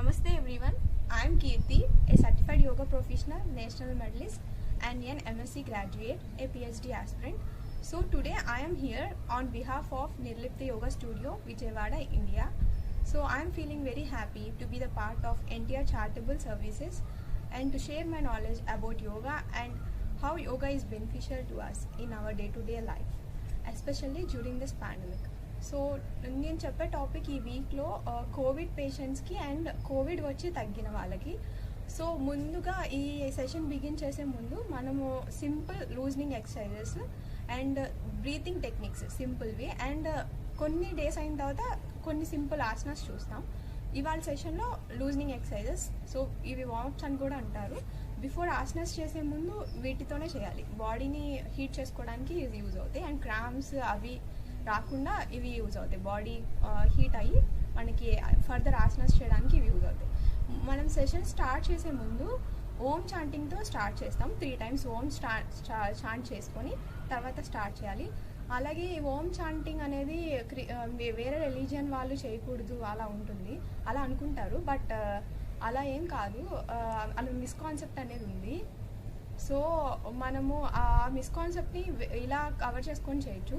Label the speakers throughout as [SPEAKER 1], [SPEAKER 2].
[SPEAKER 1] Namaste everyone, I am Kirti, a certified yoga professional, national medalist and an MSc graduate, a PhD aspirant. So today I am here on behalf of Nirlipta Yoga Studio, Vijayawada, India. So I am feeling very happy to be the part of NTR Charitable Services and to share my knowledge about yoga and how yoga is beneficial to us in our day-to-day life, especially during this pandemic. So నేను చెప్పే topic ఈ వీక్లో Covid పేషెంట్స్కి and Covid వచ్చి తగ్గిన వాళ్ళకి. So ముందుగా ఈ సెషన్ బిగిన్ చేసే ముందు మనము simple loosening exercises and breathing techniques సింపుల్వి అండ్ కొన్ని డేస్ అయిన తర్వాత కొన్ని సింపుల్ ఆసనాస్ చూస్తాం. ఇవాళ సెషన్లో లూజనింగ్ ఎక్సర్సైజెస్, సో ఇవి వార్మప్స్ అని కూడా అంటారు. బిఫోర్ ఆసనాస్ చేసే ముందు వీటితోనే చేయాలి, బాడీని హీట్ చేసుకోవడానికి ఇవి యూజ్ అవుతాయి అండ్ క్రామ్స్ అవి రాకుండా ఇవి యూజ్ అవుతాయి. బాడీ హీట్ అయ్యి మనకి ఫర్దర్ ఆసనాస్ చేయడానికి ఇవి యూజ్ అవుతాయి. మనం సెషన్ స్టార్ట్ చేసే ముందు ఓం చాంటింగ్తో స్టార్ట్ చేస్తాం. 3 times ఓం చాంట్ చేసుకొని తర్వాత స్టార్ట్ చేయాలి. అలాగే ఓం చాంటింగ్ అనేది వేరే రిలీజియన్ వాళ్ళు చేయకూడదు అలా ఉంటుంది, అలా అనుకుంటారు. బట్ అలా ఏం కాదు, అలా మిస్కాన్సెప్ట్ అనేది ఉంది. సో మనము ఆ మిస్కాన్సెప్ట్ని ఇలా కవర్ చేసుకొని చేయొచ్చు.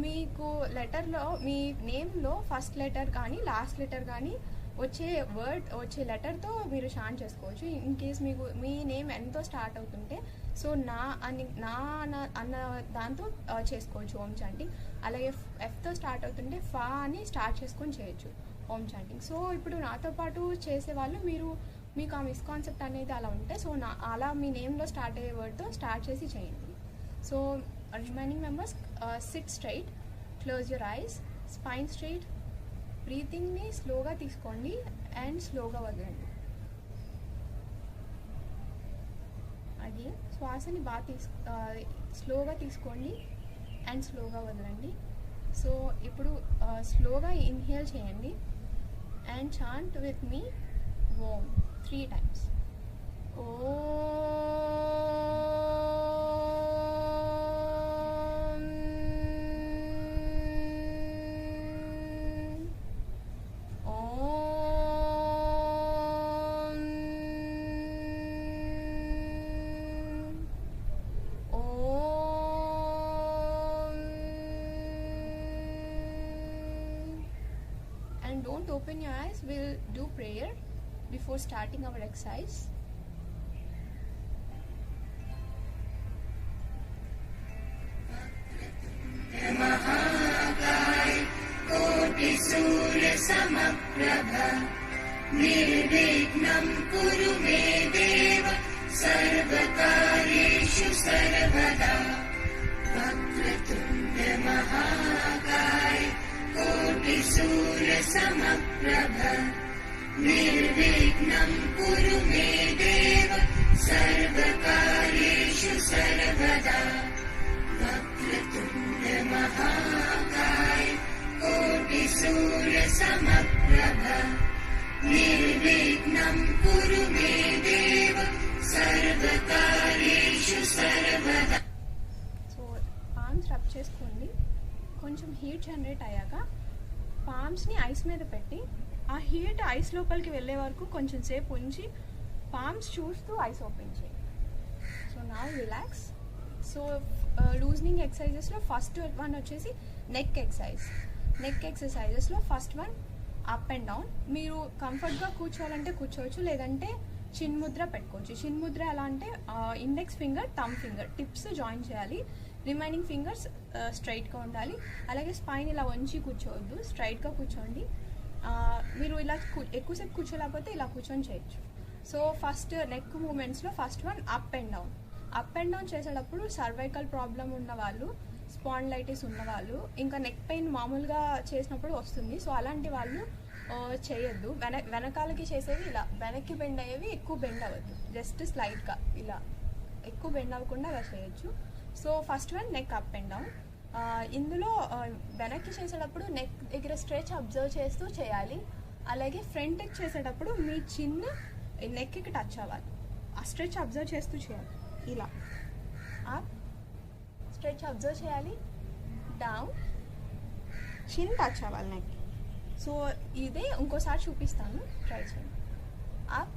[SPEAKER 1] మీకు లెటర్లో మీ నేమ్లో ఫస్ట్ లెటర్ కానీ లాస్ట్ లెటర్ కానీ వచ్చే లెటర్తో మీరు షాన్ చేసుకోవచ్చు. ఇన్ కేస్ మీకు మీ నేమ్ ఎంతో స్టార్ట్ అవుతుంటే సో నా అన్న దాంతో చేసుకోవచ్చు ఓం చాంటింగ్. అలాగే ఎఫ్తో స్టార్ట్ అవుతుంటే ఫా అని స్టార్ట్ చేసుకొని చేయొచ్చు ఓం చాంటింగ్. సో ఇప్పుడు నాతో పాటు చేసేవాళ్ళు మీకు ఆ మిస్కాన్సెప్ట్ అనేది అలా ఉంటే సో అలా మీ నేమ్లో స్టార్ట్ అయ్యే వర్డ్తో స్టార్ట్ చేసి చేయండి. So remaining members sit straight, close your eyes, spine straight. బ్రీతింగ్ని స్లోగా తీసుకోండి అండ్ స్లోగా వదలండి. అది శ్వాసని బాగా స్లోగా తీసుకోండి అండ్ స్లోగా వదలండి. సో ఇప్పుడు స్లోగా ఇన్హేల్ చేయండి and chant with me Om 3 times. And don't open your eyes, we'll do prayer before starting our exercise.
[SPEAKER 2] महाकाय कोटि सूर्य समप्रभ निर्विघ्नं कुरु मे देव सर्वकार्येषु सर्वदा. वक्रतुण्ड महाकाय कोटि सूर्य समप्रभ निर्विघ्नं कुरु मे देव सर्वकार्येषु सर्वदा. वक्रतुण्ड महाकाय कोटि सूर्य समप्रभ निर्विघ्नं कुरु मे देव सर्वकार्येषु सर्वदा.
[SPEAKER 1] సో పామ్స్ రబ్ చేసుకోండి. కొంచెం హీట్ జనరేట్ అయ్యాక పామ్స్ని ఐస్ మీద పెట్టి ఆ హీట్ ఐస్ లోపలికి వెళ్ళే వరకు కొంచెం సేపు ఉంచి పామ్స్ చూస్తూ ఐస్ ఓపెన్ చేయండి. So now relax. So loosening ఎక్సర్సైజెస్లో ఫస్ట్ వన్ వచ్చేసి నెక్ ఎక్సర్సైజ్. నెక్ ఎక్సర్సైజెస్లో first one up and down. మీరు కంఫర్ట్గా కూర్చోవాలంటే కూర్చోవచ్చు, లేదంటే చిన్ముద్ర పెట్టుకోవచ్చు. చిన్ముద్ర ఎలా అంటే index finger, thumb finger tips join చేయాలి. రిమైనింగ్ ఫింగర్స్ స్ట్రైట్గా ఉండాలి. అలాగే స్పైన్ ఇలా వంచి కూర్చోవద్దు, స్ట్రైట్గా కూర్చోండి. మీరు ఇలా ఎక్కువసేపు కూర్చోలేకపోతే ఇలా కూర్చొని చేయొచ్చు. సో ఫస్ట్ నెక్ మూమెంట్స్లో first one up and down. Up and down చేసేటప్పుడు సర్వైకల్ ప్రాబ్లం ఉన్న వాళ్ళు, స్పాండిలైటిస్ ఉన్నవాళ్ళు, ఇంకా నెక్ పెయిన్ మామూలుగా చేసినప్పుడు వస్తుంది. సో అలాంటి వాళ్ళు చేయొద్దు. వెనకాలకి చేసేవి ఇలా వెనక్కి బెండ్ అయ్యేవి ఎక్కువ బెండ్ అవ్వద్దు, జస్ట్ స్లైడ్గా ఇలా ఎక్కువ బెండ్ అవ్వకుండా అలా చేయొచ్చు. So first one neck up and down. ఇందులో వెనక్కి చేసేటప్పుడు నెక్ దగ్గర స్ట్రెచ్ అబ్జర్వ్ చేస్తూ చేయాలి. అలాగే ఫ్రంట్ నెక్ చేసేటప్పుడు మీ చిన్ నెక్కి టచ్ అవ్వాలి, ఆ స్ట్రెచ్ అబ్జర్వ్ చేస్తూ చేయాలి. ఇలా అప్ స్ట్రెచ్ అబ్జర్వ్ చేయాలి, డౌన్, చిన్ టచ్ అవ్వాలి నెక్. సో ఇదే ఇంకోసారి చూపిస్తాను, ట్రై చేయండి. up,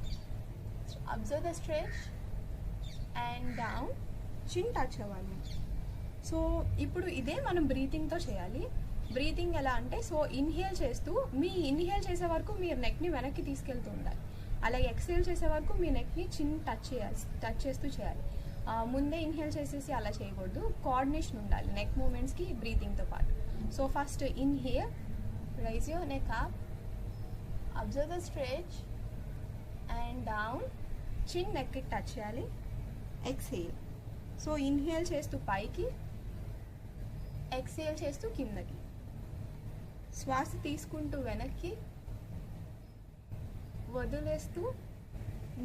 [SPEAKER 1] observe the stretch and down, chin touch అవ్వాలి. సో ఇప్పుడు ఇదే మనం బ్రీతింగ్తో చేయాలి. బ్రీతింగ్ ఎలా అంటే, సో ఇన్హేల్ చేస్తూ ఇన్హేల్ చేసే వరకు మీరు నెక్ని వెనక్కి తీసుకెళ్తూ ఉండాలి. అలాగే ఎక్స్హేల్ చేసే వరకు మీ నెక్ని చిన్ టచ్ చేస్తూ చేయాలి. ముందే ఇన్హేల్ చేసేసి అలా చేయకూడదు. కోఆర్డినేషన్ ఉండాలి నెక్ మూమెంట్స్కి బ్రీతింగ్తో పాటు. So first inhale, rise your neck up, observe the stretch and down, చిన్ నెక్కి టచ్ చేయాలి. ఎక్స్హేల్, సో ఇన్హేల్ చేస్తూ పైకి, ఎక్స్హేల్ చేస్తూ కిందకి, శ్వాస తీసుకుంటూ వెనక్కి, వదిలేస్తూ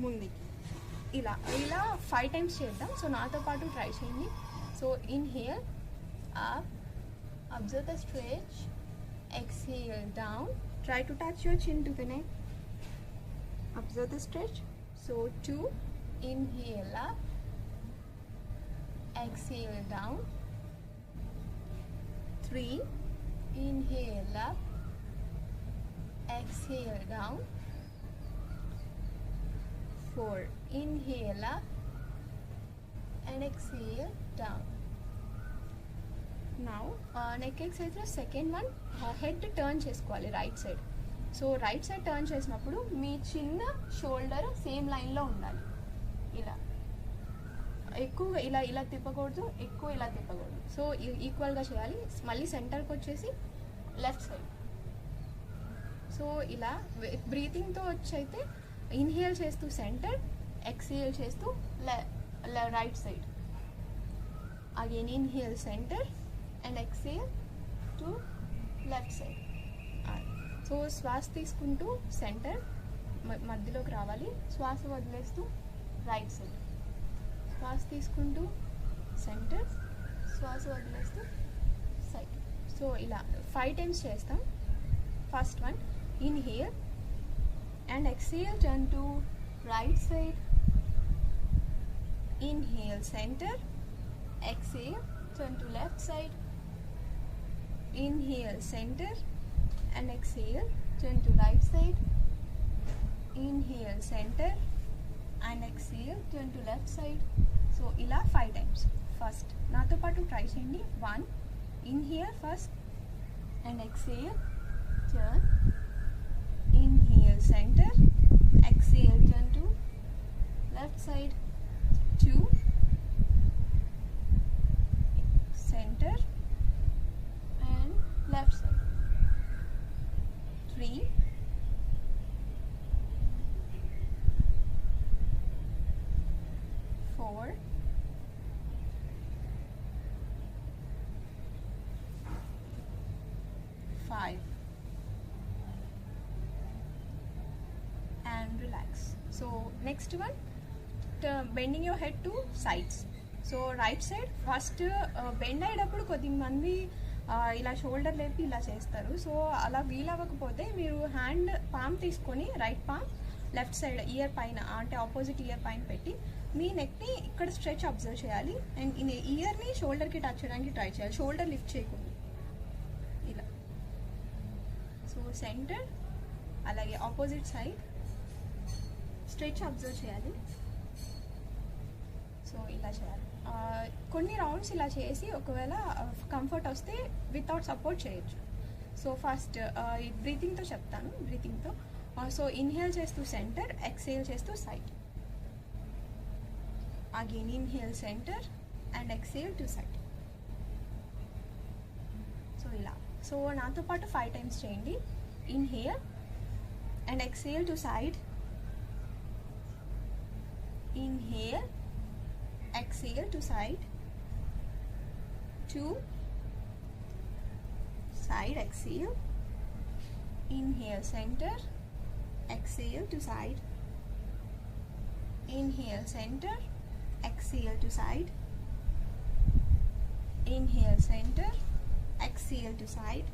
[SPEAKER 1] ముందుకి. ఇలా 5 times చేద్దాం. సో నాతో పాటు ట్రై చేయండి. So inhale up, observe the stretch, exhale down, try to touch your చిన్ to the neck, observe the stretch. So 2, inhale up, exhale down, 3, inhale up, exhale down, 4, inhale up and exhale down. Now neck exercise second one, head turn చేసుకోవాలి right side. So right side turn చేసినప్పుడు మీ చిన్న shoulder same లైన్లో ఉండాలి. ఇలా ఎక్కువ ఇలా తిప్పకూడదు, ఎక్కువ ఇలా తిప్పకూడదు. సో ఈక్వల్గా చేయాలి. మళ్ళీ సెంటర్కి వచ్చేసి లెఫ్ట్ సైడ్. సో ఇలా బ్రీతింగ్తో వచ్చైతే ఇన్హేల్ చేస్తూ సెంటర్, ఎక్స్హేల్ చేస్తూ right side. Again inhale centre and exhale to left side. So శ్వాస తీసుకుంటూ సెంటర్ మధ్యలోకి రావాలి, శ్వాస వదిలేస్తూ రైట్ సైడ్. శ్వాస తీసుకుంటూ సెంటర్, శ్వాస వదిలేస్తూ సైడ్. సో ఇలా 5 times చేస్తాం. First one, inhale and exhale, turn to right side, inhale center, exhale, turn to left side, inhale center and exhale, turn to right side, inhale center and exhale, turn to left side. So ila 5 times. First nato patu try cheyandi. 1, inhale first and exhale, turn, inhale center, exhale turn to left side, 2, center and left side, 3, 4, 5 and relax. So next one, bending your head to sides. So right side first bend అయ్యేటప్పుడు కొద్దిమంది ఇలా shoulder లేపి ఇలా చేస్తారు. So అలా వీలవ్వకపోతే మీరు hand palm తీసుకొని right palm left side year పైన, అంటే ఆపోజిట్ ఇయర్ పైన పెట్టి మీ నెక్ని ఇక్కడ స్ట్రెచ్ అబ్జర్వ్ చేయాలి. అండ్ ఇయర్ని షోల్డర్కి టచ్ చేయడానికి ట్రై చేయాలి, షోల్డర్ లిఫ్ట్ చేయకూడదు. ఇలా సో సెంటర్, అలాగే ఆపోజిట్ సైడ్ స్ట్రెచ్ అబ్జర్వ్ చేయాలి. సో ఇలా చేయాలి. కొన్ని రౌండ్స్ ఇలా చేసి ఒకవేళ కంఫర్ట్ వస్తే వితౌట్ సపోర్ట్ చేయొచ్చు. సో ఫస్ట్ బ్రీతింగ్తో చెప్తాను. బ్రీతింగ్తో సో ఇన్హేల్ చేస్తూ సెంటర్, ఎక్స్హేల్ చేస్తూ side. Again inhale centre and exhale to side. So ఇలా. సో నాతో పాటు 5 times చేయండి. Inhale and exhale to side, inhale, exhale to side, 2, side exhale, inhale center, exhale to side, inhale center, exhale to side, inhale center, exhale to side,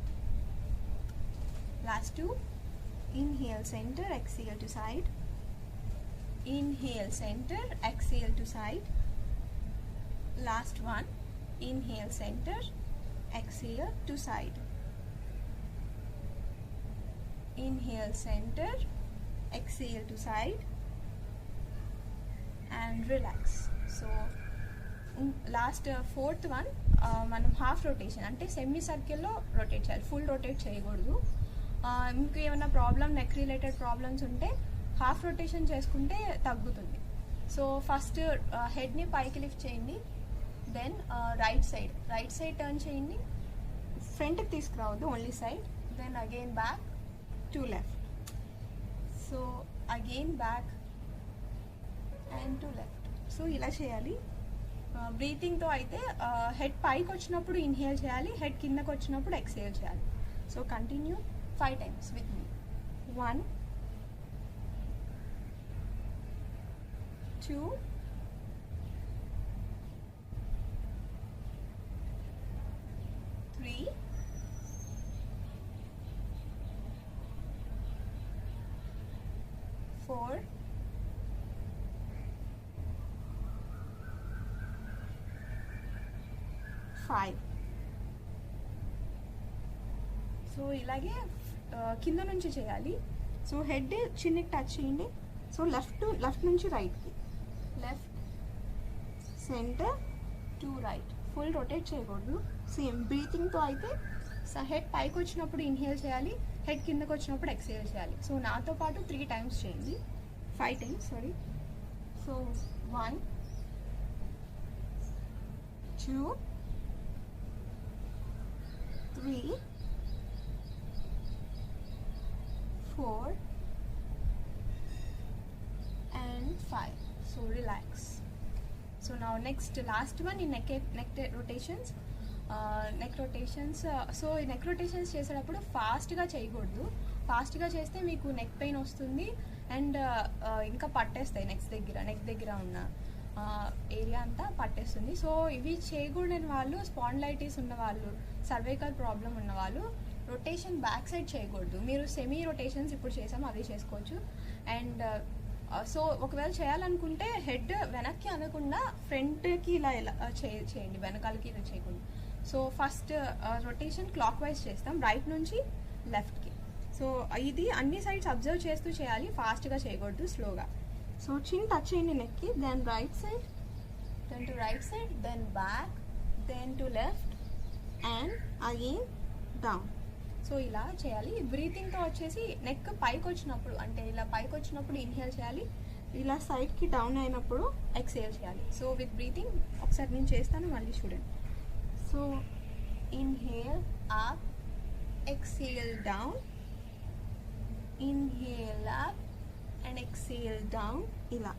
[SPEAKER 1] last 2, inhale center, exhale to side, inhale center, exhale to side, last one, inhale center, exhale to side, inhale center, exhale exhale to side and relax. So last fourth one మనం half rotation అంటే semi సర్కిల్లో rotate చేయాలి, full rotate చేయకూడదు. మీకు ఏమైనా problem neck related problems ఉంటే half rotation చేసుకుంటే తగ్గుతుంది. సో ఫస్ట్ హెడ్ని పైకి లిఫ్ట్ చేయండి, దెన్ రైట్ సైడ్ టర్న్ చేయండి, ఫ్రంట్కి తీసుకురావద్దు, only side, then again back to left. So again back and to left. So ఇలా చేయాలి. బ్రీతింగ్తో అయితే హెడ్ పైకి వచ్చినప్పుడు ఇన్హేల్ చేయాలి, హెడ్ కిందకి వచ్చినప్పుడు ఎక్స్హేల్ చేయాలి. So continue 5 times with me. 1 2 3 4 5. So ఇలాగే కింద నుంచి చేయాలి. సో హెడ్ చిన్నకి టచ్ చేయండి. సో లెఫ్ట్ నుంచి రైట్కి, left centre to right, full rotate చేయకూడదు. సేమ్ బ్రీతింగ్తో అయితే హెడ్ పైకి వచ్చినప్పుడు ఇన్హేల్ చేయాలి, హెడ్ కిందకి వచ్చినప్పుడు ఎక్స్హేల్ చేయాలి. సో నాతో పాటు 3 times చేయండి, 5 times sorry. So 1 2 3 4 and 5. So relax. So now next last one in neck rotations. So ఈ నెక్ రొటేషన్స్ చేసేటప్పుడు ఫాస్ట్గా చేయకూడదు. ఫాస్ట్గా చేస్తే మీకు నెక్ పెయిన్ వస్తుంది అండ్ ఇంకా పట్టేస్తాయి నెక్ దగ్గర ఉన్న ఏరియా అంతా పట్టేస్తుంది. సో ఇవి చేయకూడని వాళ్ళు, స్పాండిలైటిస్ ఉన్నవాళ్ళు, సర్వైకల్ ప్రాబ్లం ఉన్నవాళ్ళు రొటేషన్ బ్యాక్ సైడ్ చేయకూడదు. మీరు సెమీ రొటేషన్స్ ఇప్పుడు చేసాము అవి చేసుకోవచ్చు. అండ్ సో ఒకవేళ చేయాలనుకుంటే హెడ్ వెనక్కి అనకుండా ఫ్రంట్కి ఇలా చేయండి, వెనకాలకి ఇలా చేయకుండా. So first rotation clock wise చేస్తాం, రైట్ నుంచి లెఫ్ట్కి. సో ఇది అన్ని సైడ్స్ అబ్జర్వ్ చేస్తూ చేయాలి, ఫాస్ట్గా చేయకూడదు, స్లోగా. సో చిన్ టచ్ చేయండి నెక్కి, then right side, then to right side, then back, then to left and again down. So ఇలా చేయాలి. బ్రీతింగ్తో వచ్చేసి నెక్ పైకి వచ్చినప్పుడు, అంటే ఇలా పైకి వచ్చినప్పుడు ఇన్హేల్ చేయాలి, ఇలా సైడ్కి డౌన్ అయినప్పుడు ఎక్స్హేల్ చేయాలి. సో విత్ బ్రీతింగ్ ఒకసారి నేను చేస్తాను, మళ్ళీ చూడండి. So inhale up, exhale down, inhale up and exhale down, ఇలా.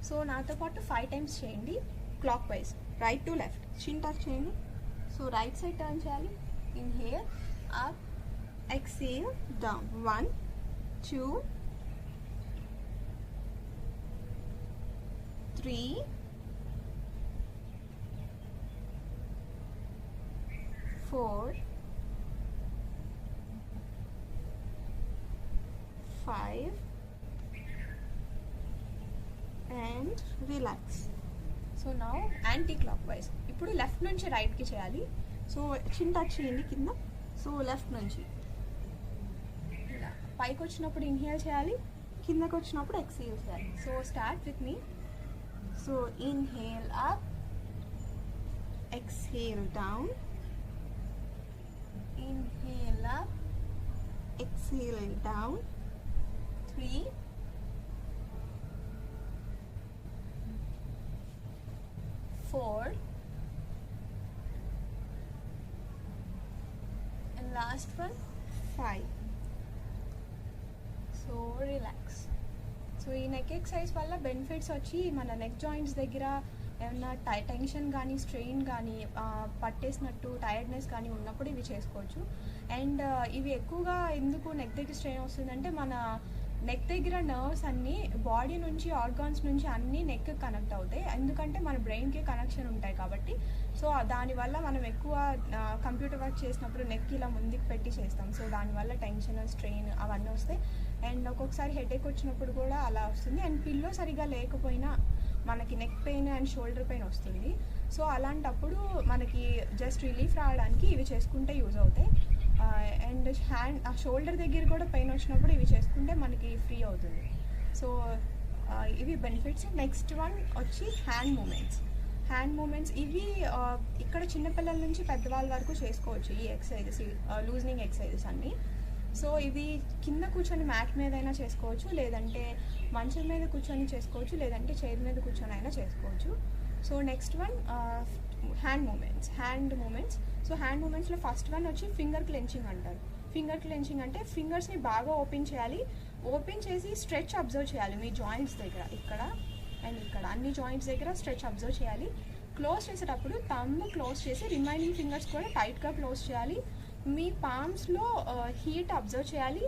[SPEAKER 1] సో నాతో పాటు 5 times చేయండి clock wise, right to left. చిన్ టచ్ చేయండి. సో రైట్ సైడ్ టర్న్ చేయాలి, inhale up, exhale down, 1 2 3 4 5 and relax. So now anti clock wise. ఇప్పుడు left నుంచి రైట్కి చేయాలి. సో చిన్ టచ్ చేయండి కింద. సో లెఫ్ట్ నుంచి ఇలా పైకి వచ్చినప్పుడు ఇన్హేల్ చేయాలి, కిందకి వచ్చినప్పుడు ఎక్స్హేల్ చేయాలి. So start with me. So inhale up, exhale down, inhale up, exhale down, 3 4 and last one 5. So relax. So ఈ నెక్ ఎక్సర్సైజ్ వల్ల బెనిఫిట్స్ వచ్చి మన నెక్ జాయింట్స్ దగ్గర ఏమన్నా టెన్షన్ కానీ స్ట్రెయిన్ కానీ పట్టేసినట్టు టైర్డ్నెస్ కానీ ఉన్నప్పుడు ఇవి చేసుకోవచ్చు. అండ్ ఇవి ఎక్కువగా ఎందుకు నెక్ దగ్గర స్ట్రెయిన్ వస్తుందంటే మన నెక్ దగ్గర నర్వ్స్ అన్నీ బాడీ నుంచి ఆర్గాన్స్ నుంచి అన్నీ నెక్ కనెక్ట్ అవుతాయి, ఎందుకంటే మన బ్రెయిన్కి కనెక్షన్ ఉంటాయి కాబట్టి. సో దానివల్ల మనం ఎక్కువ కంప్యూటర్ వర్క్ చేసినప్పుడు నెక్ ఇలా ముందుకు పెట్టి చేస్తాం. సో దానివల్ల టెన్షన్ స్ట్రెయిన్ అవన్నీ వస్తాయి. అండ్ ఒక్కొక్కసారి హెడేక్ వచ్చినప్పుడు కూడా అలా వస్తుంది. అండ్ పిల్లో సరిగా లేకపోయినా మనకి neck pain and shoulder pain వస్తుంది. సో అలాంటప్పుడు మనకి జస్ట్ రిలీఫ్ రావడానికి ఇవి చేసుకుంటే యూజ్ అవుతాయి. అండ్ షోల్డర్ దగ్గర కూడా పెయిన్ వచ్చినప్పుడు ఇవి చేసుకుంటే మనకి ఫ్రీ అవుతుంది. సో ఇవి బెనిఫిట్స్. నెక్స్ట్ వన్ వచ్చి హ్యాండ్ మూమెంట్స్ ఇవి ఇక్కడ చిన్నపిల్లల నుంచి పెద్దవాళ్ళ వరకు చేసుకోవచ్చు ఈ ఎక్సర్సైజెస్, లూజనింగ్ ఎక్సర్సైజెస్ అన్నీ. సో ఇవి కింద కూర్చొని మ్యాట్ మీద అయినా చేసుకోవచ్చు, లేదంటే మంచం మీద కూర్చొని చేసుకోవచ్చు, లేదంటే చైర్ మీద కూర్చొని అయినా చేసుకోవచ్చు. So next one hand movements. So hand మూమెంట్స్లో ఫస్ట్ వన్ వచ్చి ఫింగర్ క్లెంచింగ్ అంటారు. ఫింగర్ క్లెంచింగ్ అంటే ఫింగర్స్ని బాగా ఓపెన్ చేయాలి, ఓపెన్ చేసి స్ట్రెచ్ అబ్జర్వ్ చేయాలి. మీ జాయింట్స్ దగ్గర ఇక్కడ అండ్ ఇక్కడ అన్ని జాయింట్స్ దగ్గర స్ట్రెచ్ అబ్జర్వ్ చేయాలి. క్లోజ్ చేసేటప్పుడు థంబ్ క్లోజ్ చేసి రిమైనింగ్ ఫింగర్స్ కూడా టైట్గా క్లోజ్ చేయాలి. మీ పామ్స్లో హీట్ అబ్జర్వ్ చేయాలి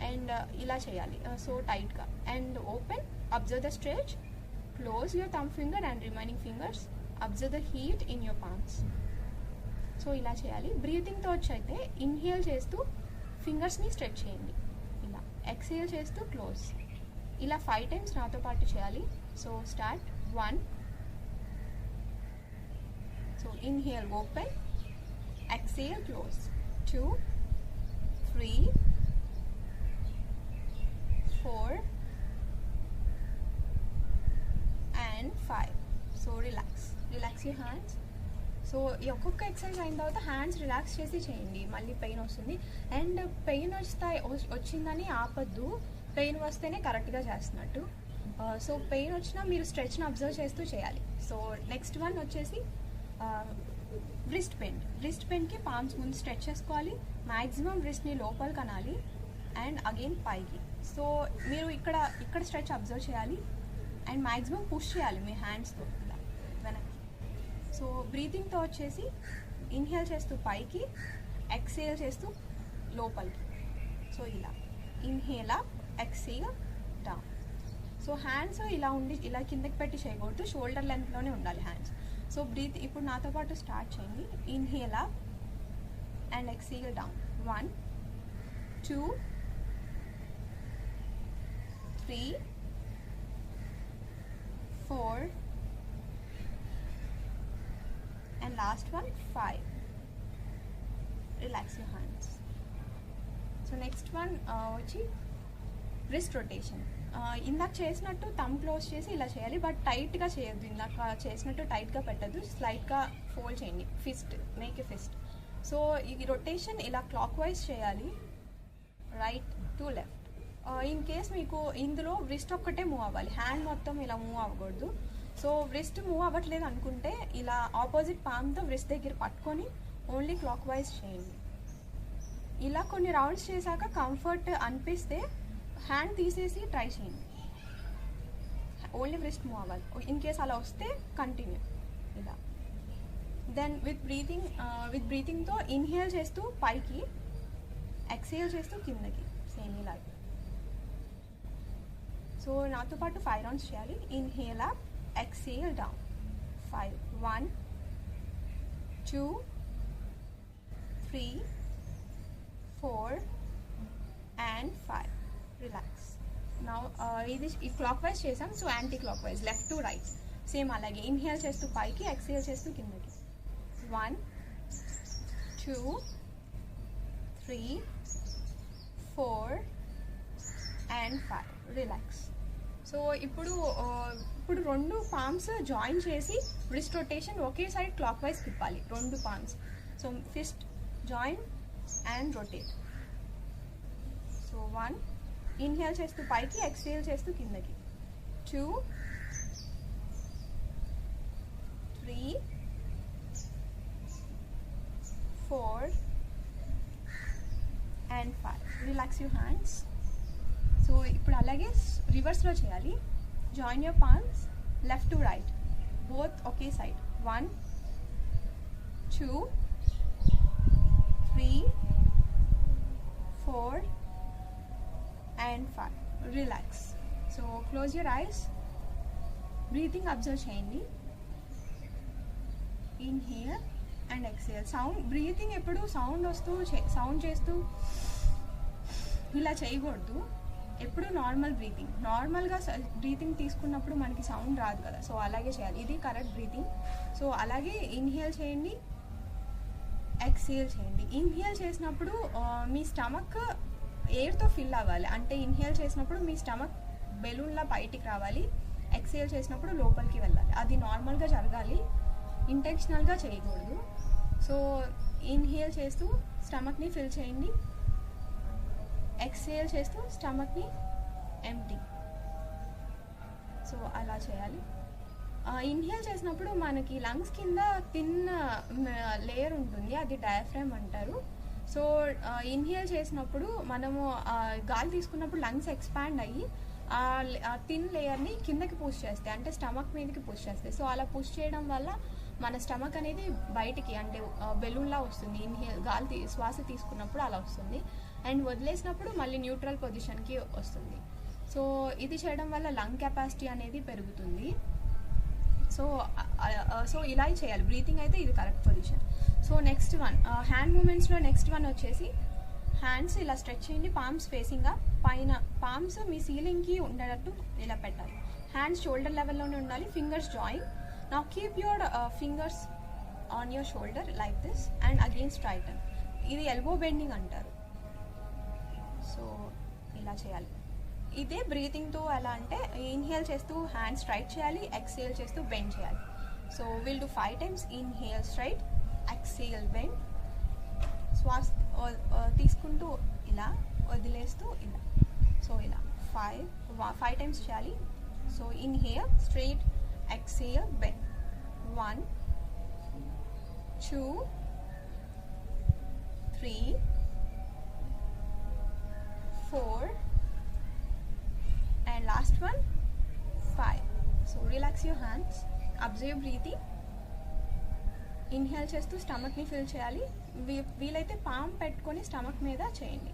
[SPEAKER 1] అండ్ ఇలా చేయాలి. సో టైట్గా and open, observe the stretch, close your thumb finger and remaining fingers, observe the heat in your palms. So ఇలా చేయాలి. బ్రీతింగ్తో వచ్చి అయితే ఇన్హేల్ చేస్తూ ఫింగర్స్ని స్ట్రెచ్ చేయండి, ఇలా ఎక్స్హేల్ చేస్తూ క్లోజ్. ఇలా 5 times నాతో పాటు చేయాలి. So start. 1. So inhale open, exhale close. 2, 3, 4 and 5. So relax your hands. So ఈ ఒక్కొక్క ఎక్సర్సైజ్ అయిన తర్వాత హ్యాండ్స్ రిలాక్స్ చేసి చేయండి, మళ్ళీ పెయిన్ వస్తుంది. అండ్ పెయిన్ వచ్చిందని ఆపద్దు, పెయిన్ వస్తేనే కరెక్ట్గా చేస్తున్నట్టు. సో పెయిన్ వచ్చినా మీరు స్ట్రెచ్ని అబ్జర్వ్ చేస్తూ చేయాలి. సో నెక్స్ట్ వన్ వచ్చేసి రిస్ట్ పెయిన్కి పామ్స్ ముందు స్ట్రెచ్ చేసుకోవాలి, మ్యాక్సిమం రిస్ట్ని లోపలికి అనాలి అండ్ అగైన్ పైకి. సో మీరు ఇక్కడ స్ట్రెచ్ అబ్జర్వ్ చేయాలి అండ్ మ్యాక్సిమం పుష్ చేయాలి మీ హ్యాండ్స్తో ఇలా వెనక్కి. సో బ్రీతింగ్తో వచ్చేసి ఇన్హేల్ చేస్తూ పైకి, ఎక్స్హేల్ చేస్తూ లోపలికి. సో ఇలా inhale up, exhale down. So hands ఇలా కిందకి పెట్టి చేయకూడదు, షోల్డర్ లెంత్లోనే ఉండాలి హ్యాండ్స్. సో బ్రీత్ ఇప్పుడు నాతో పాటు స్టార్ట్ చేయండి. Inhale up and exhale down. 1, 2, 3, 4 and last one 5. Relax your hands. So next one వచ్చి wrist rotation. ఇందాక చేసినట్టు థంబ్ క్లోజ్ చేసి ఇలా చేయాలి, బట్ టైట్గా చేయొద్దు. ఇందాక చేసినట్టు టైట్గా పెట్టద్దు, స్లైట్గా ఫోల్డ్ చేయండి. Fist, make a fist. So ఈ రొటేషన్ ఇలా క్లాక్ వైజ్ చేయాలి, right to left. In case మీకు ఇందులో రిస్ట్ ఒక్కటే మూవ్ అవ్వాలి, హ్యాండ్ మొత్తం ఇలా మూవ్ అవ్వకూడదు. సో రిస్ట్ మూవ్ అవ్వట్లేదు అనుకుంటే ఇలా ఆపోజిట్ పామ్తో రిస్ట్ దగ్గర పట్టుకొని ఓన్లీ క్లాక్ వైజ్ చేయండి. ఇలా కొన్ని రౌండ్స్ చేశాక కంఫర్ట్ అనిపిస్తే హ్యాండ్ తీసేసి ట్రై చేయండి, ఓన్లీ రిస్ట్ మూవ్ అవ్వాలి. ఇన్ కేస్ అలా వస్తే కంటిన్యూ ఇలా. దెన్ విత్ బ్రీతింగ్తో ఇన్హేల్ చేస్తూ పైకి, ఎక్స్హేల్ చేస్తూ కిందకి, సేమ్ ఇలా. సో నాతో పాటు 5 rounds చేయాలి. Inhale up, exhale down. 5. 1, 2, 3, 4 and 5. Relax. Now ఇది క్లాక్ వైజ్ చేసాం. So anti clock wise, left to right same అలాగే. ఇన్హేల్ చేస్తూ పైకి, ఎక్స్హేల్ చేస్తూ కిందకి. 1, 2, 3, 4 and 5. రిలాక్స్. సో ఇప్పుడు 2 పామ్స్ జాయిన్ చేసి రిస్ట్ రొటేషన్ ఒకే సైడ్ క్లాక్ వైజ్ తిప్పాలి, 2 palms. So fist join and rotate. So 1, inhale చేస్తూ పైకి, ఎక్స్హేల్ చేస్తూ కిందకి. 2, 3, 4 and 5. Relax your hands. So ఇప్పుడు అలాగే రివర్స్లో చేయాలి. Join your palms left to right, both ఒకే side. 1, 2, 3, 4 and 5. Relax. So close your eyes. Breathing observe చేయండి. Inhale and exhale. బ్రీతింగ్ ఎప్పుడు సౌండ్ చేస్తూ ఇలా చేయకూడదు, ఎప్పుడు నార్మల్ బ్రీతింగ్. నార్మల్గా బ్రీతింగ్ తీసుకున్నప్పుడు మనకి సౌండ్ రాదు కదా, సో అలాగే చేయాలి. ఇది కరెక్ట్ బ్రీతింగ్. సో అలాగే ఇన్హేల్ చేయండి, ఎక్స్హేల్ చేయండి. ఇన్హేల్ చేసినప్పుడు మీ స్టమక్ ఎయిర్తో ఫిల్ అవ్వాలి, అంటే ఇన్హేల్ చేసినప్పుడు మీ స్టమక్ బెలూన్లా బయటికి రావాలి, ఎక్సేల్ చేసినప్పుడు లోపలికి వెళ్ళాలి. అది నార్మల్గా జరగాలి, ఇంటెన్షనల్గా చేయకూడదు. సో ఇన్హేల్ చేస్తూ స్టమక్ని ఫిల్ చేయండి, ఎక్సేల్ చేస్తూ స్టమక్ని ఎంటీ. సో అలా చేయాలి. ఇన్హేల్ చేసినప్పుడు మనకి లంగ్స్ కింద థిన్ లేయర్ ఉంటుంది, అది డయాఫ్రామ్ అంటారు. సో ఇన్హేల్ చేసినప్పుడు మనము గాలి తీసుకున్నప్పుడు లంగ్స్ ఎక్స్పాండ్ అయ్యి ఆ థిన్ లేయర్ని కిందకి పుష్ చేస్తాయి, అంటే స్టమక్ మీదకి పుష్ చేస్తాయి. సో అలా పుష్ చేయడం వల్ల మన స్టమక్ అనేది బయటికి అంటే బెలూన్లా వస్తుంది. ఇన్హేల్ శ్వాస తీసుకున్నప్పుడు అలా వస్తుంది, అండ్ వదిలేసినప్పుడు మళ్ళీ న్యూట్రల్ పొజిషన్కి వస్తుంది. సో ఇది చేయడం వల్ల లంగ్ కెపాసిటీ అనేది పెరుగుతుంది. సో ఇలా చేయాలి. బ్రీతింగ్ అయితే ఇది correct position. So next one hand మూమెంట్స్లో నెక్స్ట్ వన్ వచ్చేసి హ్యాండ్స్ ఇలా స్ట్రెచ్ చేయండి, పామ్స్ ఫేసింగ్గా పైన, పామ్స్ మీ సీలింగ్కి ఉండేటట్టు ఇలా పెట్టాలి. హ్యాండ్స్ షోల్డర్ లెవెల్లోనే ఉండాలి, fingers join. Now keep your fingers on your shoulder like this and again straighten. ఇది ఎల్బో బెండింగ్ అంటారు. సో ఇలా చేయాలి. ఇదే బ్రీతింగ్తో ఎలా అంటే ఇన్హేల్ చేస్తూ హ్యాండ్ స్ట్రైట్ చేయాలి, ఎక్సేల్ చేస్తూ బెండ్ చేయాలి. So will do 5 times. Inhale straight, exhale bend. శ్వాస తీసుకుంటూ ఇలా, వదిలేస్తూ ఇలా. సో ఇలా 5 times చేయాలి. So inhale straight, exhale bend. 1 2 3 4 and last one 5. So relax your hands, observe breathing. Inhale చేస్తూ స్టమక్ని ఫిల్ చేయాలి. వీలైతే పామ్ పెట్టుకొని స్టమక్ మీద చేయండి.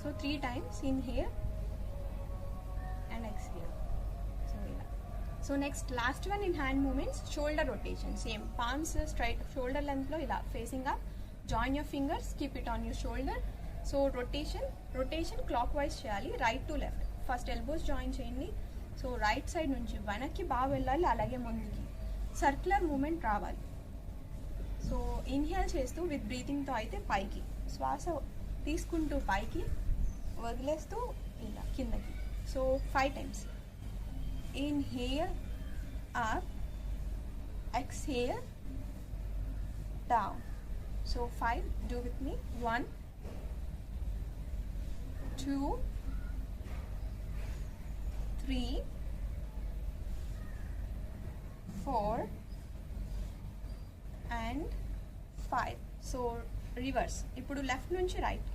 [SPEAKER 1] So 3 times inhale and exhale. So ఇలా. So next last one in hand movements, shoulder rotation. Same palms straight shoulder లెంత్లో ఇలా facing up, join your fingers, keep it on your shoulder. So rotation clockwise చేయాలి, right to left. First elbows join చేయండి. So right side నుంచి వెనక్కి బాగా వెళ్ళాలి, అలాగే ముందుకి సర్క్యులర్ మూమెంట్ రావాలి. సో ఇన్హేల్ చేస్తూ విత్ బ్రీతింగ్తో అయితే పైకి, శ్వాస తీసుకుంటూ పైకి, వదిలేస్తూ ఇలా కిందకి. So 5 times. Inhale up, exhale down. So 5, do with me. 1 2 3 4 and 5. So reverse. ఇప్పుడు లెఫ్ట్ నుంచి right.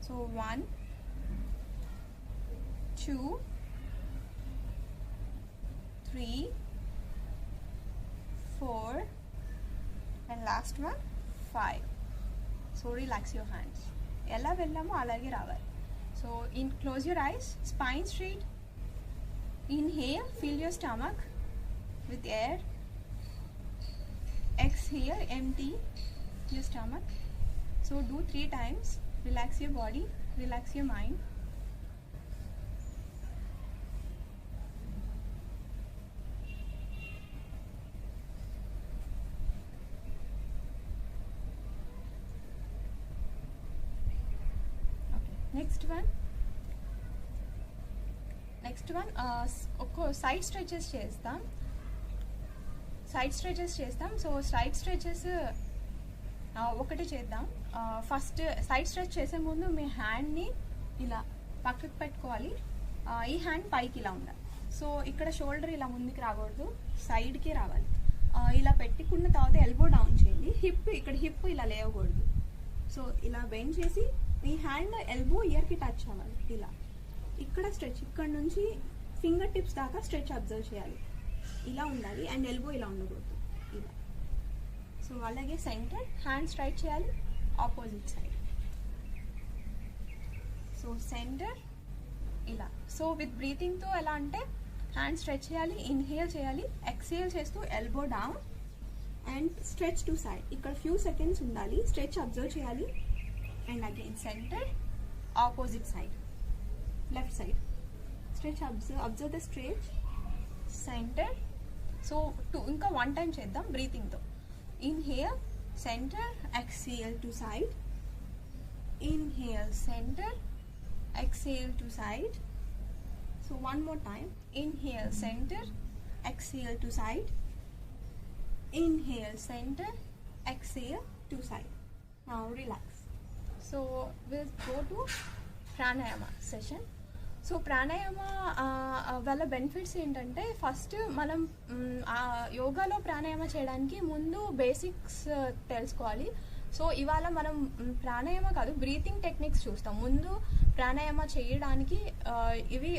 [SPEAKER 1] So 1 2 3 4 and last one 5. So relax your hands. ఎలా వెళ్ళామో అలాగే రావాలి. So close your eyes, spine straight. Inhale, fill your stomach with air. Exhale, empty your stomach. So do 3 times. Relax your body, relax your mind. Next one ఒక్కో side stretches చేస్తాం. So side stretches ఒకటి చేద్దాం. First side stretch చేసే ముందు మీ హ్యాండ్ని ఇలా పక్కకు పెట్టుకోవాలి, ఈ హ్యాండ్ పైకి ఇలా ఉండాలి. సో ఇక్కడ షోల్డర్ ఇలా ముందుకు రాకూడదు, సైడ్కి రావాలి. ఇలా పెట్టుకున్న తర్వాత ఎల్బో డౌన్ చేయండి, ఇక్కడ హిప్ ఇలా లేవకూడదు. సో ఇలా బెండ్ చేసి ఈ హ్యాండ్ ఎల్బో ఇయర్కి టచ్ అవ్వాలి. ఇలా ఇక్కడ స్ట్రెచ్, ఇక్కడ నుంచి ఫింగర్ టిప్స్ దాకా స్ట్రెచ్ అబ్జర్వ్ చేయాలి, ఇలా ఉండాలి. అండ్ ఎల్బో ఇలా ఉండకూడదు, ఇలా. సో అలాగే సెంటర్, హ్యాండ్ స్ట్రైట్ చేయాలి, ఆపోజిట్ సైడ్. సో సెంటర్ ఇలా. సో విత్ బ్రీతింగ్తో ఎలా అంటే హ్యాండ్ స్ట్రెచ్ చేయాలి, ఇన్హేల్ చేయాలి, ఎక్సేల్ చేస్తూ elbow down and stretch to side. ఇక్కడ ఫ్యూ సెకండ్స్ ఉండాలి, స్ట్రెచ్ అబ్జర్వ్ చేయాలి. And again centre, opposite side, left side, stretch, observe the stretch, center. So ఇంకా 1 time చేద్దాం బ్రీతింగ్ తో. Inhale, center, exhale to side, inhale center, exhale to side. So one more time, inhale center, exhale to side, inhale center, exhale to side. Now relax. So we'll go to pranayama session. So pranayama వల్ల benefits ఏంటంటే, first మనం యోగాలో ప్రాణాయామ చేయడానికి ముందు basics తెలుసుకోవాలి. So ఇవాళ మనం ప్రాణాయామ కాదు, బ్రీతింగ్ టెక్నిక్స్ చూస్తాం. ముందు ప్రాణాయామ చేయడానికి ఇవి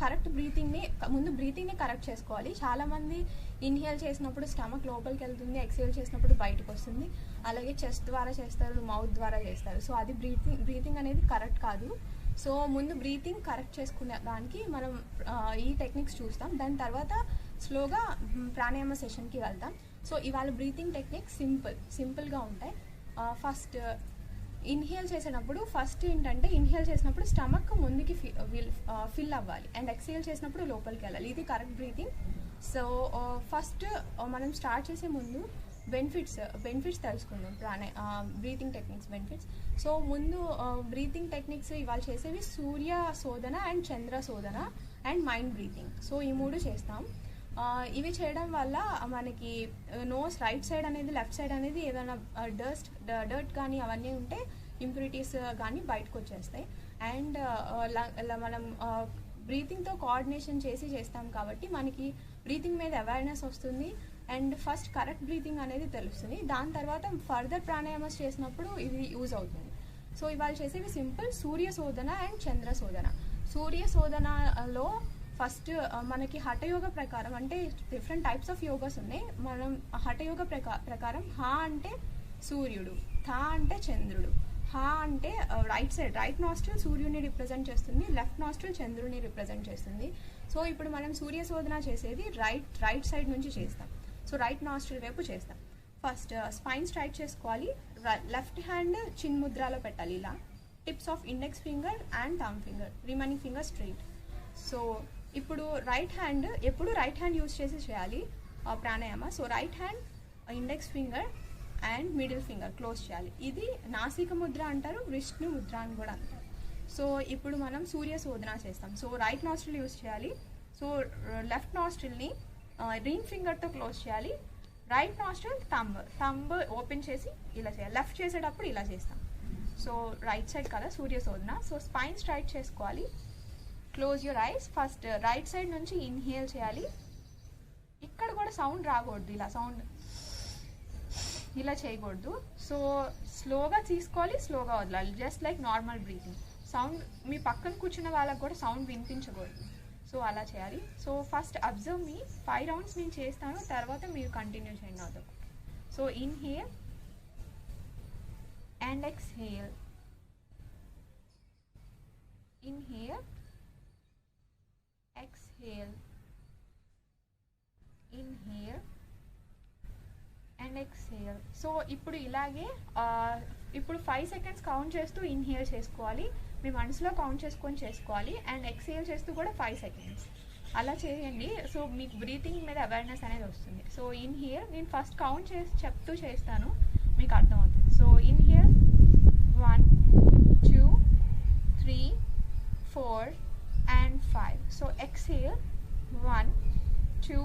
[SPEAKER 1] కరెక్ట్ బ్రీతింగ్ని కరెక్ట్ చేసుకోవాలి. చాలామంది ఇన్హేల్ చేసినప్పుడు స్టమక్ లోపలికి వెళ్తుంది, ఎక్స్హేల్ చేసినప్పుడు బయటకు వస్తుంది. అలాగే చెస్ట్ ద్వారా చేస్తారు, మౌత్ ద్వారా చేస్తారు. సో అది బ్రీతింగ్ అనేది కరెక్ట్ కాదు. సో ముందు బ్రీతింగ్ కరెక్ట్ చేసుకునే దానికి మనం ఈ టెక్నిక్స్ చూస్తాం. దాని తర్వాత స్లోగా ప్రాణాయామ సెషన్కి వెళ్తాం. సో ఇవాళ బ్రీతింగ్ టెక్నిక్స్ సింపుల్గా ఉంటాయి. ఫస్ట్ ఇన్హేల్ చేసేటప్పుడు ఏంటంటే, ఇన్హేల్ చేసినప్పుడు స్టమక్ ముందుకి ఫిల్ అవ్వాలి అండ్ ఎక్స్హేల్ చేసినప్పుడు లోపలికి వెళ్ళాలి. ఇది కరెక్ట్ బ్రీతింగ్. సో ఫస్ట్ మనం స్టార్ట్ చేసే ముందు బెనిఫిట్స్ తెలుసుకుందాం. Breathing techniques benefits. సో ముందు బ్రీతింగ్ టెక్నిక్స్ ఇవాళ చేసేవి సూర్య శోధన అండ్ చంద్ర శోధన అండ్ మైండ్ బ్రీతింగ్. సో ఈ 3 చేస్తాం. ఇవి చేయడం వల్ల మనకి నోస్ రైట్ సైడ్ అనేది, లెఫ్ట్ సైడ్ అనేది ఏదైనా డర్ట్ కానీ అవన్నీ ఉంటే, ఇంప్యూరిటీస్ కానీ బయటకు వచ్చేస్తాయి. అండ్ మనం బ్రీతింగ్తో కోఆర్డినేషన్ చేస్తాం కాబట్టి మనకి బ్రీతింగ్ మీద అవేర్నెస్ వస్తుంది అండ్ ఫస్ట్ కరెక్ట్ బ్రీతింగ్ అనేది తెలుస్తుంది. దాని తర్వాత ఫర్దర్ ప్రాణాయామస్ చేసినప్పుడు ఇది యూజ్ అవుతుంది. సో ఇవాళ చేసేవి సింపుల్ సూర్య శోధన అండ్ చంద్ర శోధన. సూర్య శోధనలో ఫస్ట్ మనకి హఠయోగ ప్రకారం, అంటే డిఫరెంట్ టైప్స్ ఆఫ్ యోగాస్ ఉన్నాయి. మనం హఠయోగ ప్రకారం హా అంటే సూర్యుడు, థా అంటే చంద్రుడు. హా అంటే రైట్ నాస్ట్రిల్ సూర్యుడిని రిప్రజెంట్ చేస్తుంది, లెఫ్ట్ నాస్ట్రిల్ చంద్రుడిని రిప్రజెంట్ చేస్తుంది. సో ఇప్పుడు మనం సూర్య శోధన చేసేది రైట్ సైడ్ నుంచి చేస్తాం. సో రైట్ నాస్ట్రిల్ వైపు చేస్తాం. ఫస్ట్ స్పైన్ స్ట్రైట్ చేసుకోవాలి. లెఫ్ట్ హ్యాండ్ చిన్ ముద్రలో పెట్టాలి, ఇలా tips of index finger and thumb finger, remaining finger straight. So ఇప్పుడు రైట్ హ్యాండ్ యూజ్ చేసి చేయాలి pranayama. So right hand index finger and middle finger close చేయాలి. ఇది నాసిక ముద్ర అంటారు, విష్ణు ముద్ర అని కూడా అంటారు. సో ఇప్పుడు మనం సూర్య శోధన చేస్తాం. సో రైట్ నాస్ట్రిల్ యూజ్ చేయాలి. సో లెఫ్ట్ నాస్ట్రిల్ని రింగ్ ఫింగర్తో క్లోజ్ చేయాలి. రైట్ నాస్ట్రిల్ థంబ్ ఓపెన్ చేసి ఇలా చేయాలి. లెఫ్ట్ చేసేటప్పుడు ఇలా చేస్తాం. సో రైట్ సైడ్ కదా సూర్య శోధన. సో స్పైన్ స్ట్రైట్ చేసుకోవాలి. Close your ice. First right side నుంచి ఇన్హేల్ చేయాలి. ఇక్కడ కూడా సౌండ్ రాకూడదు, ఇలా సౌండ్ ఇలా చేయకూడదు. సో స్లోగా తీసుకోవాలి, స్లోగా వదలాలి, just like normal breathing. Sound మీ పక్కన కూర్చున్న వాళ్ళకి కూడా సౌండ్ వినిపించకూడదు. సో అలా చేయాలి. సో ఫస్ట్ అబ్జర్వ్ మీ 5 రౌండ్స్ నేను చేస్తాను, తర్వాత మీరు కంటిన్యూ చేయండి నాతో. So inhale and exhale, inhale, exhale, inhale and exhale. So ఇప్పుడు ఇలాగే ఇప్పుడు 5 seconds కౌంట్ చేస్తూ ఇన్హేల్ చేసుకోవాలి. మీ మనసులో కౌంట్ చేసుకొని చేసుకోవాలి. అండ్ ఎక్స్హేల్ చేస్తూ కూడా 5 seconds అలా చేయండి. సో మీకు బ్రీతింగ్ మీద అవేర్నెస్ అనేది వస్తుంది. సో ఇన్హేల్ నేను ఫస్ట్ కౌంట్ చెప్తూ చేస్తాను, మీకు అర్థమవుతుంది. So inhale 1 2 3 4 and 5. So exhale 1 2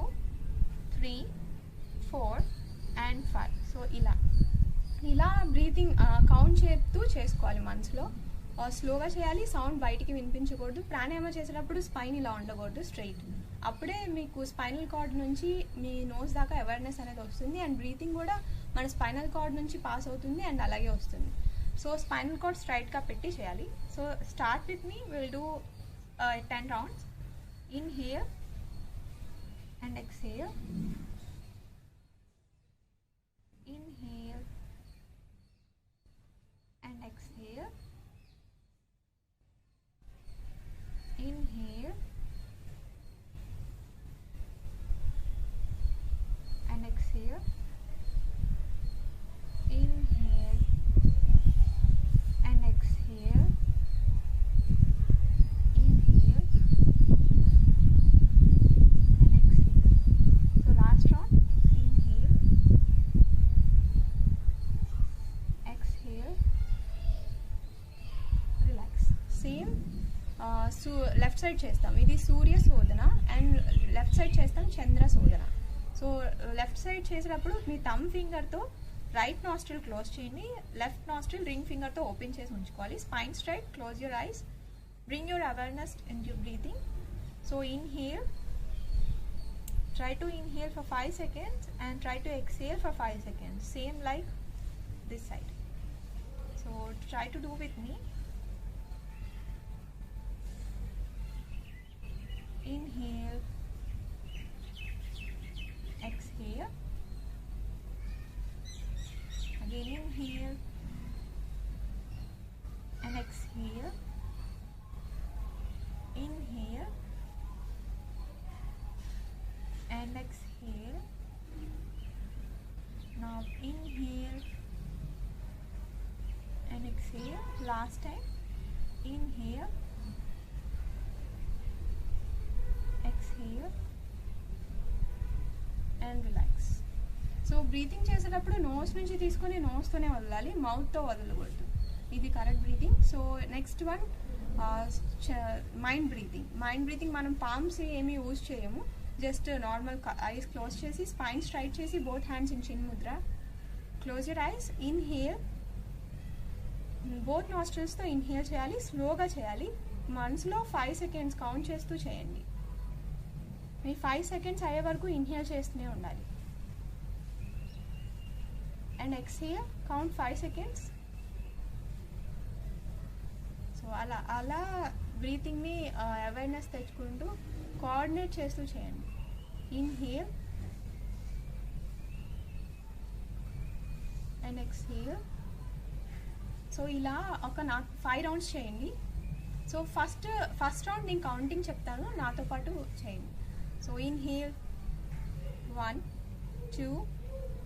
[SPEAKER 1] 3 4 and 5. So ఇలా బ్రీతింగ్ కౌంట్ చేస్తూ చేసుకోవాలి మనసులో. స్లోగా చేయాలి, సౌండ్ బయటికి వినిపించకూడదు. ప్రాణాయామ చేసేటప్పుడు స్పైన్ ఇలా ఉండకూడదు, స్ట్రైట్. అప్పుడే మీకు స్పైనల్ కార్డ్ నుంచి మీ నోస్ దాకా అవేర్నెస్ అనేది వస్తుంది. అండ్ బ్రీతింగ్ కూడా మన స్పైనల్ కార్డ్ నుంచి పాస్ అవుతుంది అండ్ అలాగే వస్తుంది. సో స్పైనల్ కార్డ్ స్ట్రైట్గా పెట్టి చేయాలి. So start with me, will do 10 rounds. Inhale and exhale, inhale and exhale, inhale and exhale, inhale and exhale, inhale and exhale. So last same left side చేస్తాం, ఇది సూర్య శోధన, and left side చేస్తాం చంద్ర శోధన. So left side చేసేటప్పుడు మీ thumb ఫింగర్తో right nostril close చేయండి, left nostril ring ఫింగర్తో open చేసి ఉంచుకోవాలి. Spine straight, close your ice, bring your awareness in your breathing. So inhale, try to inhale for 5 seconds and try to exhale for 5 seconds, same like this side. So try to do with me. Inhale, exhale, again inhale and exhale, inhale and exhale. Now inhale and exhale. Last time. Inhale, exhale and relax. So breathing చేసేటప్పుడు nose నుంచి తీసుకొని నోస్తోనే వదలాలి, మౌత్తో వదలకూడదు. ఇది correct breathing. So next one mind breathing. Mind breathing మనం palms ఏమీ యూజ్ చేయము, జస్ట్ నార్మల్ ఐస్ క్లోజ్ చేసి స్పైన్ స్ట్రైట్ చేసి both hands in chin mudra. Close your eyes, inhale, both నాస్ట్రిల్స్తో ఇన్హేల్ చేయాలి, స్లోగా చేయాలి. మనసులో 5 seconds కౌంట్ చేస్తూ చేయండి. మీ 5 seconds అయ్యే వరకు ఇన్హేల్ చేస్తూనే ఉండాలి. And exhale, count 5 seconds. So అలా బ్రీతింగ్ని అవేర్నెస్ తెచ్చుకుంటూ కోఆర్డినేట్ చేస్తూ చేయండి. Inhale and exhale. సో ఇలా ఒక 5 rounds చేయండి. సో ఫస్ట్ రౌండ్ నేను కౌంటింగ్ చెప్తాను, నాతో పాటు చేయండి. So inhale 1 2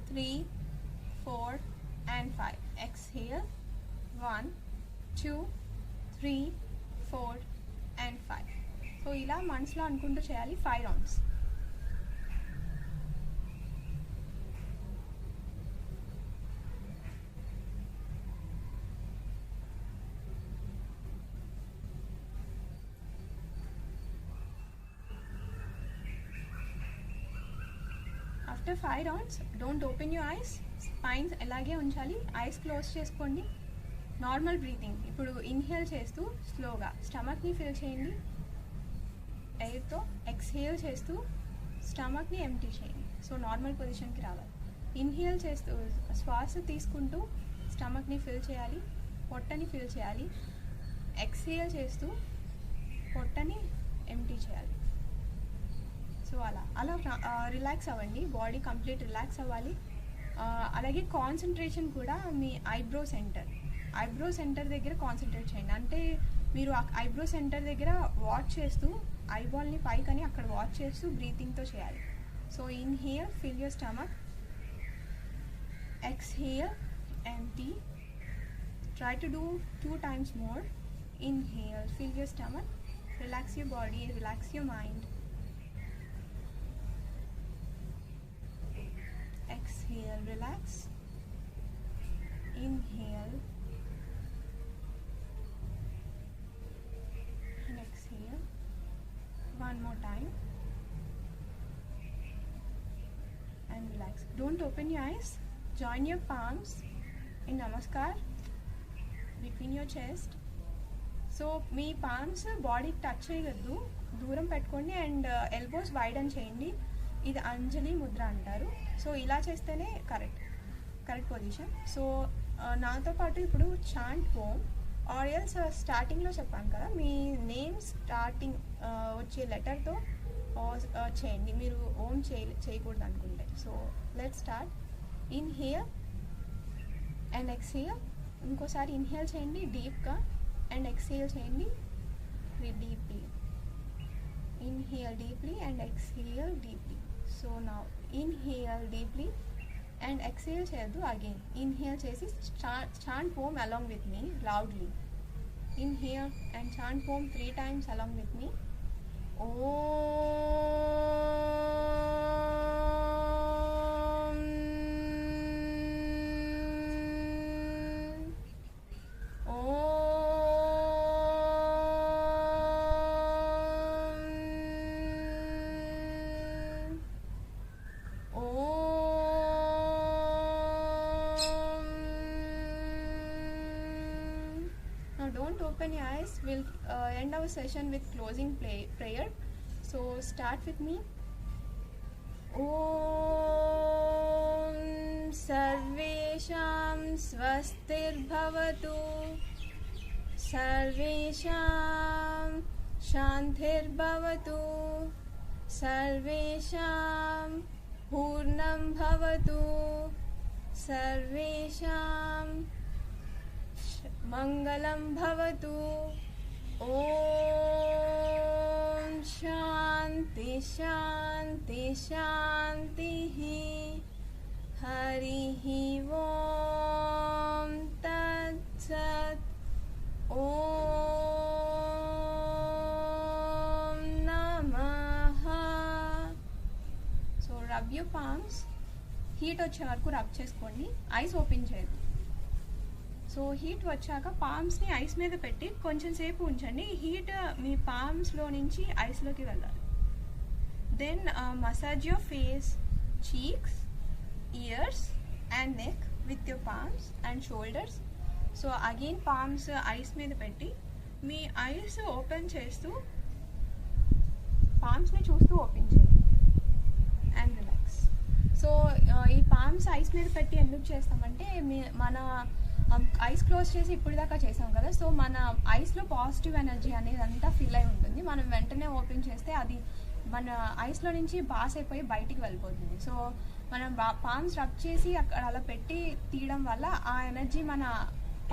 [SPEAKER 1] 3 4 and 5. Exhale 1 2 3 4 and 5. So ఇలా మనసులో అనుకుంటూ చేయాలి 5 rounds. After 5 rounds don't open your eyes, spines ఎలాగే ఉంచాలి, ఐస్ క్లోజ్ చేసుకోండి. Normal breathing. ఇప్పుడు ఇన్హేల్ చేస్తూ స్లోగా స్టమక్ని ఫిల్ చేయండి ఎయిర్తో, ఎక్స్హేల్ చేస్తూ స్టమక్ని ఎంప్టీ చేయండి. సో నార్మల్ పొజిషన్కి రావాలి. ఇన్హేల్ చేస్తూ శ్వాస తీసుకుంటూ స్టమక్ని ఫిల్ చేయాలి, పొట్టని ఫిల్ చేయాలి. ఎక్స్హేల్ చేస్తూ పొట్టని ఎంప్టీ చేయాలి. సో అలా రిలాక్స్ అవ్వండి, బాడీ కంప్లీట్ రిలాక్స్ అవ్వాలి. అలాగే కాన్సన్ట్రేషన్ కూడా మీ ఐబ్రో సెంటర్ దగ్గర కాన్సన్ట్రేట్ చేయండి. అంటే మీరు ఐబ్రో సెంటర్ దగ్గర వాచ్ చేస్తూ ఐబాల్ని పైకని అక్కడ వాచ్ చేస్తూ బ్రీతింగ్తో చేయాలి. So inhale, fill your stomach, exhale, empty. Try to do 2 times more. Inhale, fill your stomach, relax your body, relax your mind. Exhale, relax. Inhale and exhale. One more time and relax. Don't open your eyes. Join your palms in Namaskar between your chest. So me palms బాడీకి touch చేయవద్దు, దూరం పెట్టుకోండి. And elbows వైడన్ చేయండి. ఇది అంజలి ముద్ర అంటారు. So ఇలా చేస్తేనే correct position. So నాతో పాటు ఇప్పుడు చాంట్ ఓం ఆర్ ఎల్స్ స్టార్టింగ్లో చెప్పాను కదా, మీ నేమ్ స్టార్టింగ్ వచ్చే లెటర్తో చేయండి, మీరు ఓం చేయకూడదు అనుకుంటే. So let's start. Inhale and exhale. ఇంకోసారి ఇన్హేల్ చేయండి డీప్గా, అండ్ ఎక్స్హేల్ చేయండి deeply. Inhale deeply and exhale deeply. So now inhale deeply and exhale cheyadu again. Inhale chesi chant Om along with me loudly. Inhale and chant Om 3 times along with me. Om. can't open your eyes, we'll end our session with closing prayer. So start with me. Om Sarvesham Swastirbhavatu Sarvesham Shantirbhavatu Sarvesham Purnam Bhavatu Sarvesham Mangalam Bhavatu. Om Shanti Shanti Shanti Harihi Om Tat Sat. Om Namaha. So rub your palms. Heat వచ్చే వరకు rub చేసుకోండి, eyes open చేయదు. So heat వచ్చాక పామ్స్ని ice మీద పెట్టి కొంచెం సేపు ఉంచండి. హీట్ మీ పామ్స్లో నుంచి ఐస్లోకి వెళ్ళాలి. Then massage your face, cheeks, ears and neck with your palms and shoulders. So again palms eyes మీద పెట్టి మీ ఐస్ ఓపెన్ చేస్తూ పామ్స్ని చూస్తూ ఓపెన్ చేయండి అండ్ రిలాక్స్. సో ఈ పామ్స్ ఐస్ మీద పెట్టి ఎందుకు చేస్తామంటే మన ఐస్ క్లోజ్ చేసి ఇప్పుడు దాకా చేసాం కదా, సో మన ఐస్లో పాజిటివ్ ఎనర్జీ అనేది అంతా ఫిల్ అయి ఉంటుంది. మనం వెంటనే ఓపెన్ చేస్తే అది మన ఐస్లో నుంచి పాస్ అయిపోయి బయటికి వెళ్ళిపోతుంది. సో మనం పామ్స్ రబ్ చేసి అక్కడ అలా పెట్టి తీయడం వల్ల ఆ ఎనర్జీ మన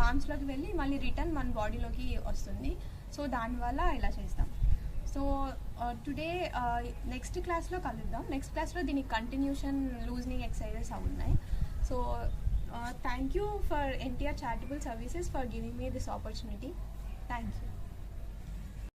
[SPEAKER 1] పామ్స్లోకి వెళ్ళి మళ్ళీ రిటర్న్ మన బాడీలోకి వస్తుంది. సో దానివల్ల ఇలా చేస్తాం. సో టుడే నెక్స్ట్ క్లాస్లో కలుద్దాం. నెక్స్ట్ క్లాస్లో దీనికి కంటిన్యూషన్ లూజనింగ్ ఎక్సర్సైజెస్ అవి ఉన్నాయి. So thank you for NTR Charitable Services for giving me this opportunity. Thank you.